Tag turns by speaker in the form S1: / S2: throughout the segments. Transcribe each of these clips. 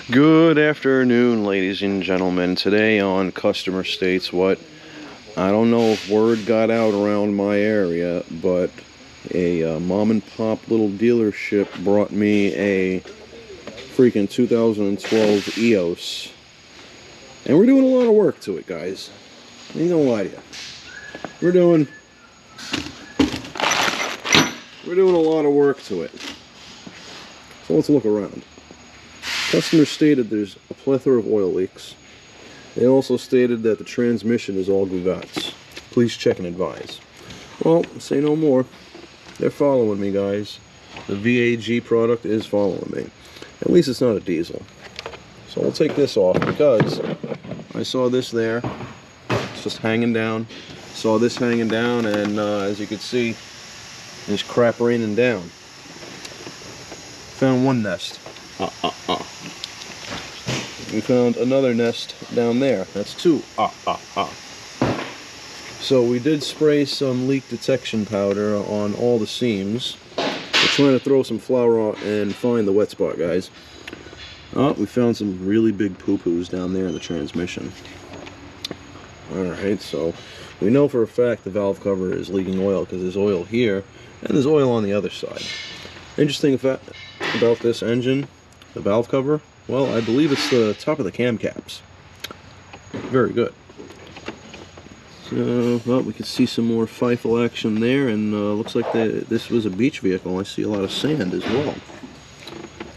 S1: Good afternoon, ladies and gentlemen. Today on Customer States What? I don't know if word got out around my area, but a mom and pop little dealership brought me a freaking 2012 Eos. And we're doing a lot of work to it, guys. I ain't gonna lie to you. We're doing a lot of work to it. So let's look around. Customers stated there's a plethora of oil leaks. They also stated that the transmission is all gugats. Please check and advise. Well, say no more. They're following me, guys. The VAG product is following me. At least it's not a diesel. So we'll take this off because I saw this there. It's just hanging down. Saw this hanging down, and as you can see, there's crap raining down. Found one nest. We found another nest down there. That's two. So we did spray some leak detection powder on all the seams. We're trying to throw some flour on and find the wet spot, guys. We found some really big poo-poos down there in the transmission. Alright, so we know for a fact the valve cover is leaking oil because there's oil here and there's oil on the other side. Interesting fact about this engine, the valve cover, well, I believe it's the top of the cam caps. Very good. So, well, we can see some more FIFO action there, and looks like this was a beach vehicle. I see a lot of sand as well.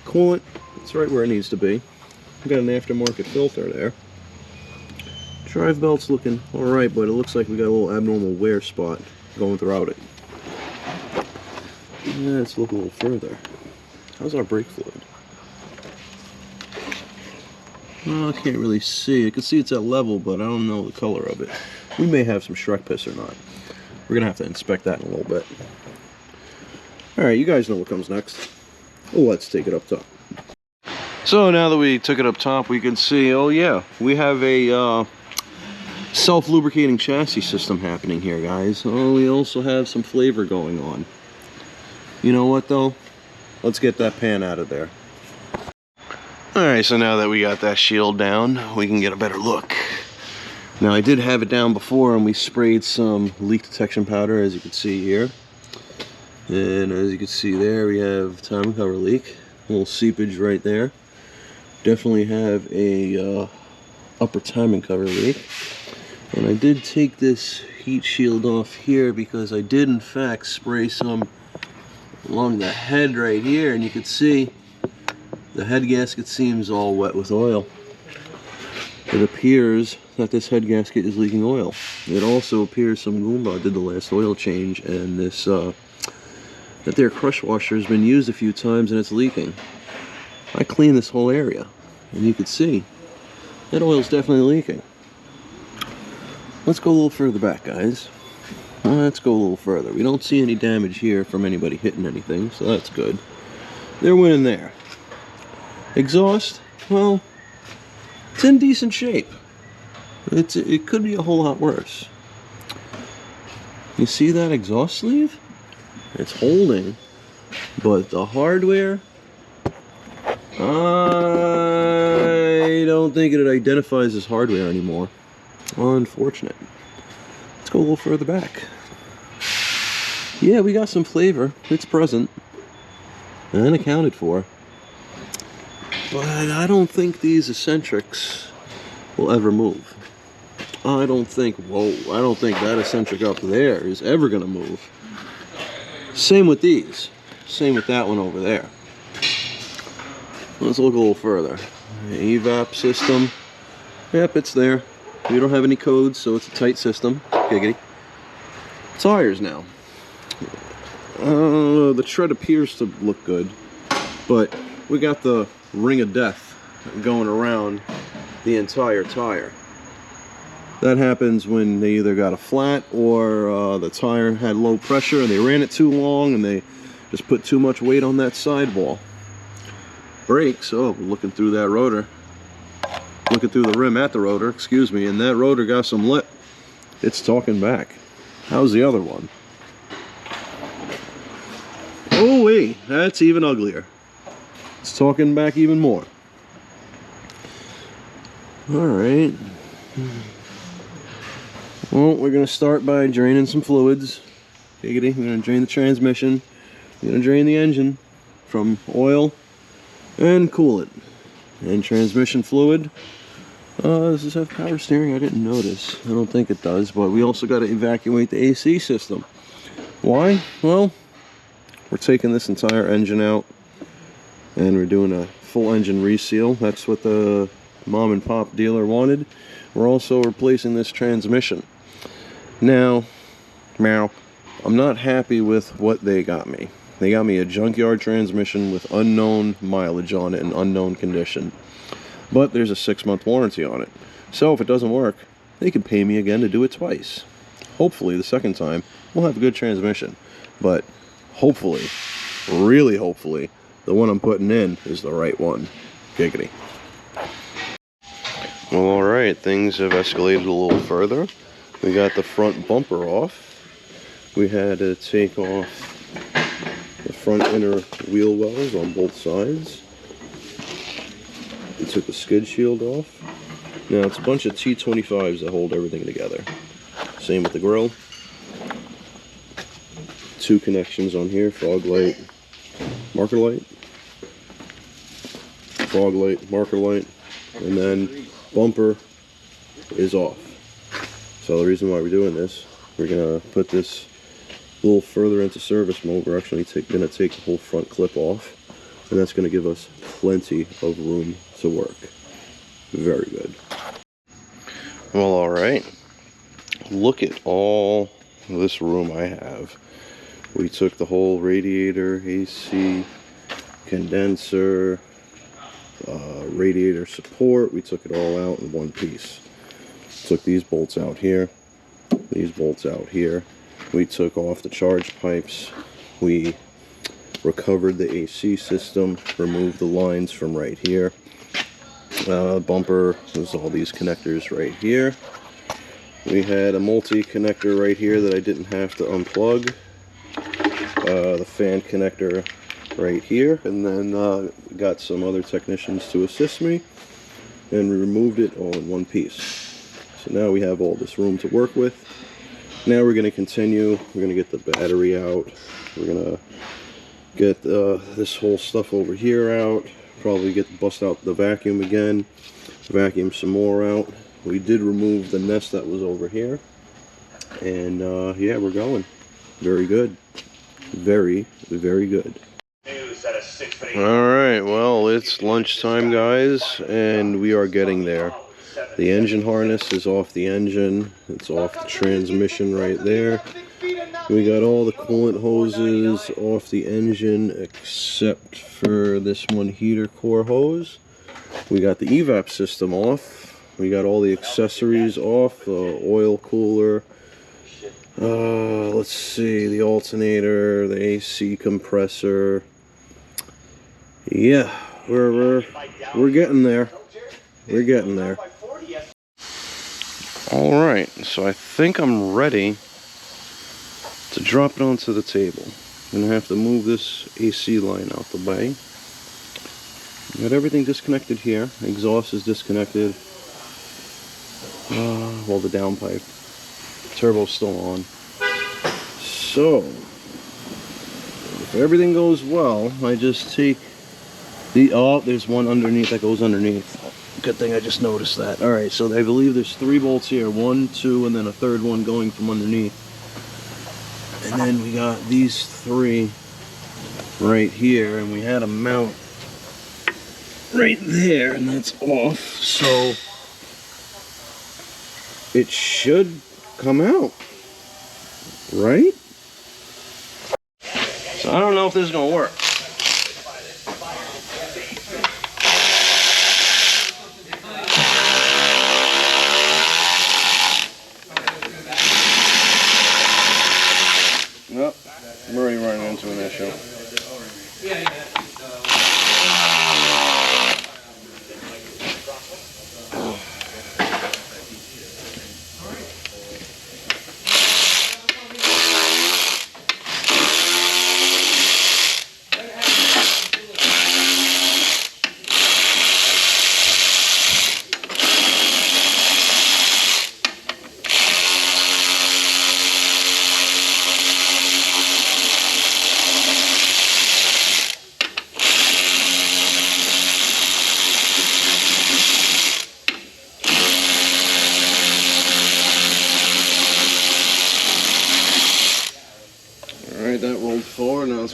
S1: Coolant, it's right where it needs to be. We've got an aftermarket filter there. Drive belt's looking alright, but it looks like we got a little abnormal wear spot going throughout it. Yeah, let's look a little further. How's our brake fluid? Well, I can't really see. I can see it's at level, but I don't know the color of it. We may have some Shrek piss or not. We're going to have to inspect that in a little bit. Alright, you guys know what comes next. Let's take it up top. So now that we took it up top, we can see, oh yeah, we have a self-lubricating chassis system happening here, guys. Oh, we also have some flavor going on. You know what, though? Let's get that pan out of there. Alright, so now that we got that shield down, we can get a better look. Now, I did have it down before, and we sprayed some leak detection powder, as you can see here. And as you can see there, we have timing cover leak. A little seepage right there. Definitely have a upper timing cover leak. And I did take this heat shield off here because I did, in fact, spray some along the head right here, and you can see the head gasket seems all wet with oil. It appears that this head gasket is leaking oil. It also appears some Goomba did the last oil change, and this that their crush washer has been used a few times and it's leaking. I cleaned this whole area, and you can see that oil's definitely leaking. Let's go a little further back, guys. Let's go a little further. We don't see any damage here from anybody hitting anything, so that's good. They're winning there. Exhaust, well, it's in decent shape. It could be a whole lot worse. You see that exhaust sleeve? It's holding, but the hardware, I don't think it identifies as hardware anymore. Unfortunate. Let's go a little further back. Yeah, we got some flavor. It's present and accounted for. But I don't think these eccentrics will ever move. I don't think that eccentric up there is ever going to move. Same with these. Same with that one over there. Let's look a little further. Evap system. Yep, it's there. We don't have any codes, so it's a tight system. Giggity. Tires now. The tread appears to look good, but we got the ring of death going around the entire tire. That happens when they either got a flat or the tire had low pressure and they ran it too long and they just put too much weight on that sidewall. Brakes, oh, looking through that rotor. Looking through the rim at the rotor, excuse me, and that rotor got some lip. It's talking back. How's the other one? Oh wait, that's even uglier. It's talking back even more. Alright. Well, we're going to start by draining some fluids. Giggity. We're going to drain the transmission. We're going to drain the engine from oil and coolant. And transmission fluid. Does this have power steering? I didn't notice. I don't think it does, but we also got to evacuate the AC system. Why? Well, we're taking this entire engine out and we're doing a full engine reseal. That's what the mom and pop dealer wanted. We're also replacing this transmission. Now, I'm not happy with what they got me. They got me a junkyard transmission with unknown mileage on it and unknown condition. But there's a 6-month warranty on it. So if it doesn't work, they can pay me again to do it twice. Hopefully the second time we'll have a good transmission. But hopefully, really hopefully, the one I'm putting in is the right one. Giggity. Well, alright, things have escalated a little further. We got the front bumper off. We had to take off the front inner wheel wells on both sides. We took the skid shield off. Now it's a bunch of T25s that hold everything together. Same with the grill. 2 connections on here, fog light, marker light. Fog light, marker light, and then bumper is off. So the reason why we're doing this, we're gonna put this a little further into service mode. We're actually gonna take the whole front clip off, and that's gonna give us plenty of room to work. Very good. Well, all right. Look at all this room I have. We took the whole radiator, AC, condenser, radiator support. We took it all out in one piece. Took these bolts out here, these bolts out here. We took off the charge pipes. We recovered the AC system, removed the lines from right here. Bumper, there's all these connectors right here. We had a multi-connector right here that I didn't have to unplug. The fan connector right here, and then got some other technicians to assist me, and we removed it all in one piece. So now we have all this room to work with. Now we're going to continue. We're going to get the battery out. We're going to get this whole stuff over here out. Probably bust out the vacuum again. Vacuum some more out. We did remove the nest that was over here. And yeah, we're going. Very good. Very, very good. Alright, well, it's lunchtime, guys, and we are getting there. The engine harness is off the engine. It's off the transmission right there. We got all the coolant hoses off the engine except for this one heater core hose. We got the evap system off. We got all the accessories off, the oil cooler. Let's see, the alternator, the AC compressor. Yeah, we're getting there. We're getting there. All right, so I think I'm ready to drop it onto the table. I'm gonna have to move this AC line out the way. Got everything disconnected here. Exhaust is disconnected. Well, the downpipe. Turbo's still on. So, if everything goes well, I just take the, oh, there's one underneath that goes underneath. Good thing I just noticed that. Alright, so I believe there's 3 bolts here. 1, 2, and then a third one going from underneath. And then we got these 3 right here, and we had a mount right there, and that's off. So, it should come out. Right? So I don't know if this is going to work. Nope, I'm already running into an issue.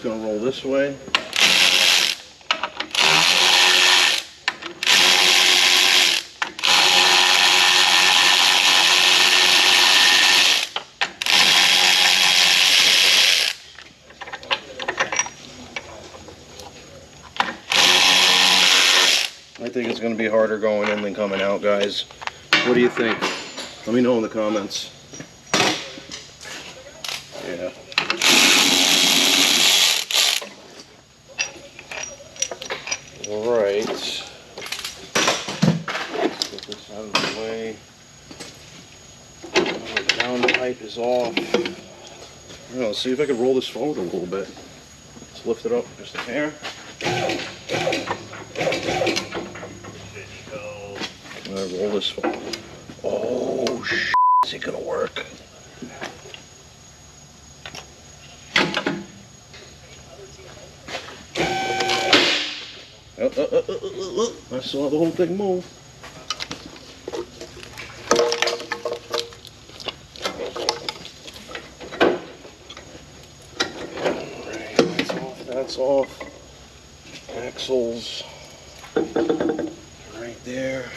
S1: going to roll this way. I think it's going to be harder going in than coming out, guys. What do you think? Let me know in the comments. Yeah. Alright. Let's get this out of the way. The down pipe is off. Let's see if I can roll this forward a little bit. Let's lift it up just a hair. I'm gonna roll this forward. Oh, shit. Is it gonna work? I saw the whole thing move. Alright, that's off. Axles right there.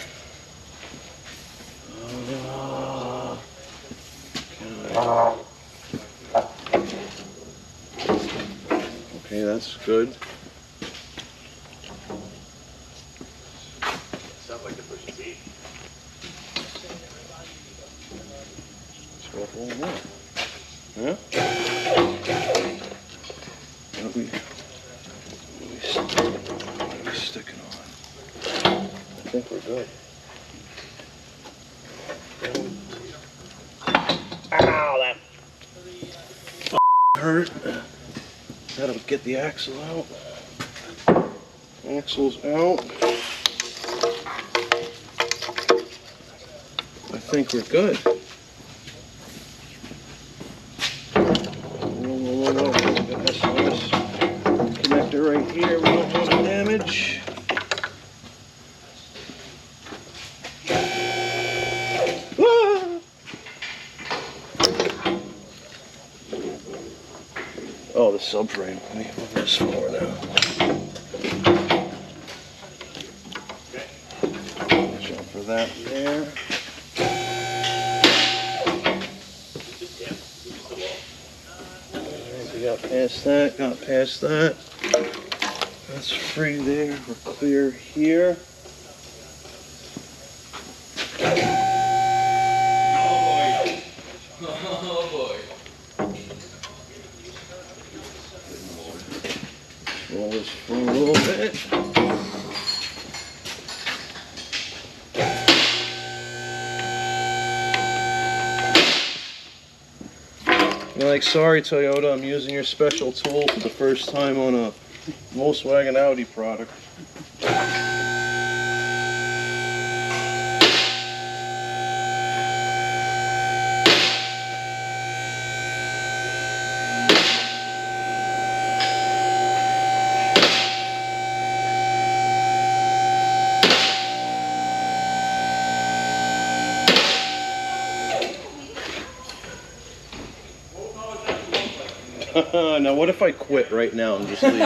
S1: Okay, that's good.
S2: Sounds like the push seat.
S1: Let's go up a little more. Yeah? What are we sticking on? I think we're good. Ow, that hurt. That'll get the axle out. Axle's out. I think we're good. Whoa. Got this connector right here. We don't want to damage. Oh, the subframe. Let me move this forward now. Watch out for that there. We got past that. That's free there. We're clear here.
S2: Oh boy.
S1: Roll this forward a little bit. You're like, sorry Toyota, I'm using your special tool for the first time on a Volkswagen Audi product. Now what if I quit right now and just leave?